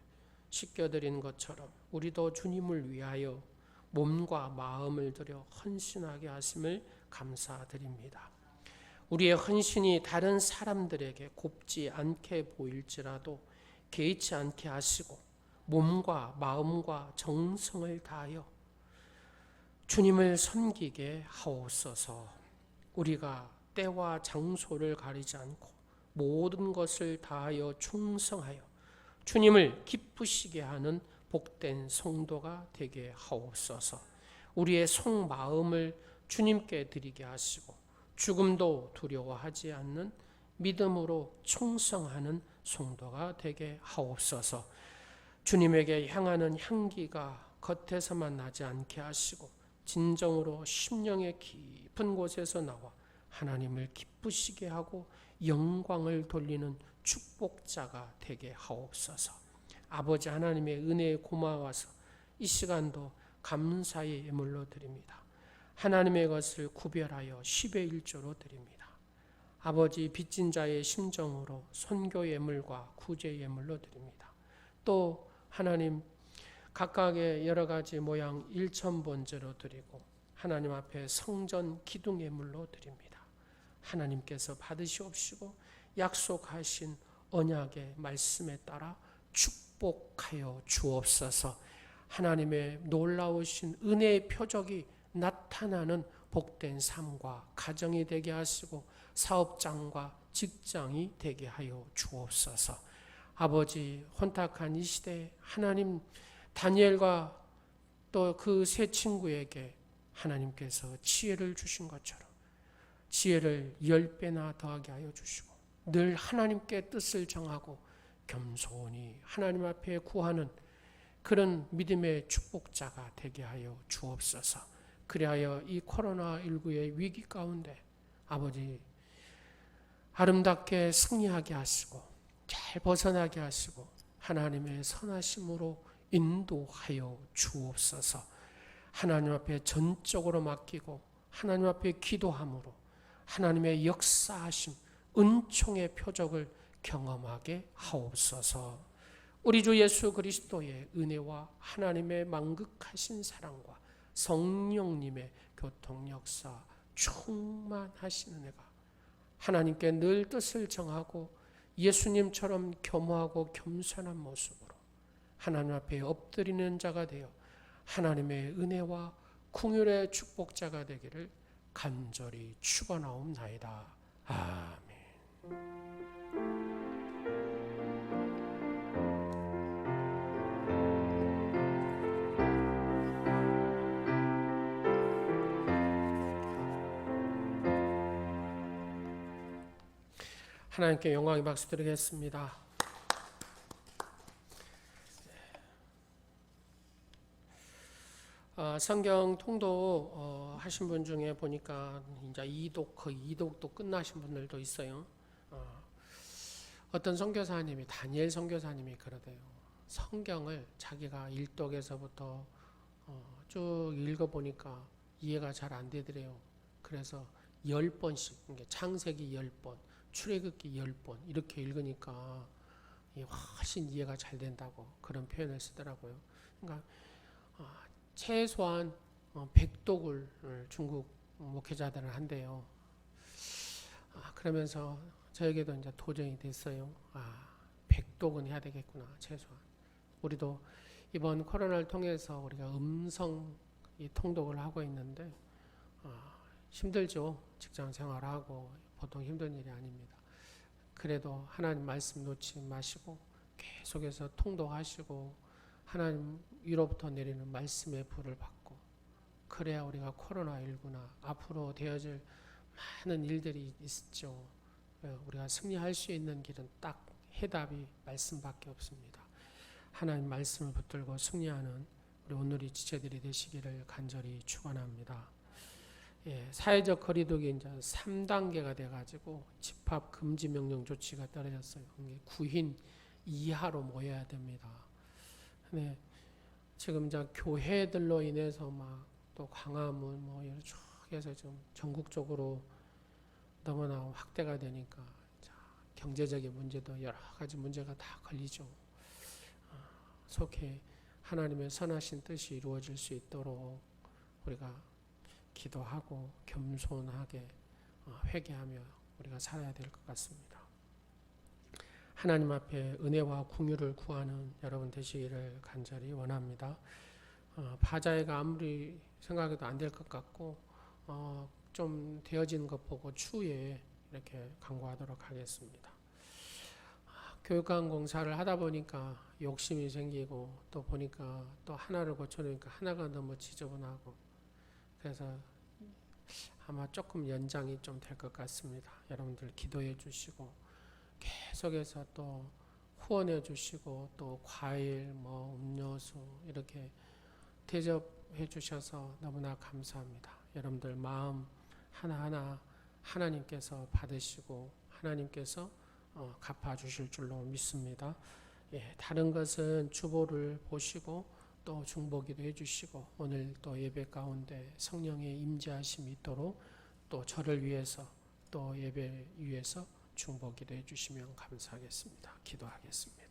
씻겨드린 것처럼 우리도 주님을 위하여 몸과 마음을 들여 헌신하게 하심을 감사드립니다. 우리의 헌신이 다른 사람들에게 곱지 않게 보일지라도 개의치 않게 하시고 몸과 마음과 정성을 다하여 주님을 섬기게 하옵소서. 우리가 때와 장소를 가리지 않고 모든 것을 다하여 충성하여 주님을 기쁘시게 하는 복된 성도가 되게 하옵소서. 우리의 속마음을 주님께 드리게 하시고 죽음도 두려워하지 않는 믿음으로 충성하는 성도가 되게 하옵소서. 주님에게 향하는 향기가 겉에서만 나지 않게 하시고 진정으로 심령의 깊은 곳에서 나와 하나님을 기쁘시게 하고 영광을 돌리는 축복자가 되게 하옵소서. 아버지 하나님의 은혜에 고마워서 이 시간도 감사의 예물로 드립니다. 하나님의 것을 구별하여 10의 1조로 드립니다. 아버지 빚진 자의 심정으로 선교 예물과 구제 예물로 드립니다. 또 하나님 각각의 여러 가지 모양 일천번제로 드리고 하나님 앞에 성전 기둥 예물로 드립니다. 하나님께서 받으시옵시고 약속하신 언약의 말씀에 따라 축복하여 주옵소서. 하나님의 놀라우신 은혜의 표적이 나타나는 복된 삶과 가정이 되게 하시고 사업장과 직장이 되게 하여 주옵소서. 아버지 혼탁한 이 시대에 하나님 다니엘과 또 그 세 친구에게 하나님께서 지혜를 주신 것처럼 지혜를 10배나 더하게 하여 주시고 늘 하나님께 뜻을 정하고 겸손히 하나님 앞에 구하는 그런 믿음의 축복자가 되게 하여 주옵소서. 그리하여 이 코로나19의 위기 가운데 아버지 아름답게 승리하게 하시고 잘 벗어나게 하시고 하나님의 선하심으로 인도하여 주옵소서. 하나님 앞에 전적으로 맡기고 하나님 앞에 기도함으로 하나님의 역사하심 은총의 표적을 경험하게 하옵소서. 우리 주 예수 그리스도의 은혜와 하나님의 만극하신 사랑과 성령님의 교통 역사 충만하신 은혜가 하나님께 늘 뜻을 정하고 예수님처럼 겸허하고 겸손한 모습으로 하나님 앞에 엎드리는 자가 되어 하나님의 은혜와 긍휼의 축복자가 되기를 간절히 축원하옵나이다. 아멘. 하나님께 영광의 박수 드리겠습니다. 성경 통독 하신 분 중에 보니까 이제 거의 이독도 끝나신 분들도 있어요. 어떤 선교사님이 다니엘 선교사님이 그러대요. 성경을 자기가 1독에서부터 쭉 읽어보니까 이해가 잘 안 되더래요. 그래서 10번씩 창세기 10번, 출애굽기 10번 이렇게 읽으니까 훨씬 이해가 잘 된다고 그런 표현을 쓰더라고요. 그러니까 최소한 100독을 중국 목회자들은 한대요. 그러면서 저에게도 이제 도전이 됐어요. 100독은 해야 되겠구나, 최소한. 우리도 이번 코로나를 통해서 우리가 음성 통독을 하고 있는데 힘들죠. 직장 생활하고 보통 힘든 일이 아닙니다. 그래도 하나님 말씀 놓지 마시고 계속해서 통독하시고 하나님 위로부터 내리는 말씀의 불을 받고 그래야 우리가 코로나19나 앞으로 되어질 많은 일들이 있죠. 우리가 승리할 수 있는 길은 딱 해답이 말씀밖에 없습니다. 하나님 말씀을 붙들고 승리하는 우리 오늘의 지체들이 되시기를 간절히 축원합니다. 사회적 거리두기 이제 3단계가 돼가지고 집합 금지 명령 조치가 떨어졌어요. 9인 이하로 모여야 됩니다. 네, 지금 이제 교회들로 인해서 막 또 광화문 뭐 이런 쭉 해서 좀 전국적으로 너무나 확대가 되니까 경제적인 문제도 여러 가지 문제가 다 걸리죠. 속히 하나님의 선하신 뜻이 이루어질 수 있도록 우리가 기도하고 겸손하게 회개하며 우리가 살아야 될 것 같습니다. 하나님 앞에 은혜와 긍휼을 구하는 여러분 되시기를 간절히 원합니다. 바자회가 아무리 생각해도 안 될 것 같고 좀 되어지는 것 보고 추후에 이렇게 강구하도록 하겠습니다. 교육관 공사를 하다 보니까 욕심이 생기고 또 보니까 또 하나를 고쳐놓으니까 하나가 너무 지저분하고 그래서 아마 조금 연장이 좀 될 것 같습니다. 여러분들 기도해 주시고 계속해서 또 후원해 주시고 또 과일, 음료수 이렇게 대접해 주셔서 너무나 감사합니다. 여러분들 마음 하나하나 하나님께서 받으시고 하나님께서 갚아주실 줄로 믿습니다. 다른 것은 주보를 보시고 또 중보기도 해주시고 오늘 또 예배 가운데 성령의 임재하심이 있도록 또 저를 위해서 또 예배 위해서 중보기도 해주시면 감사하겠습니다. 기도하겠습니다.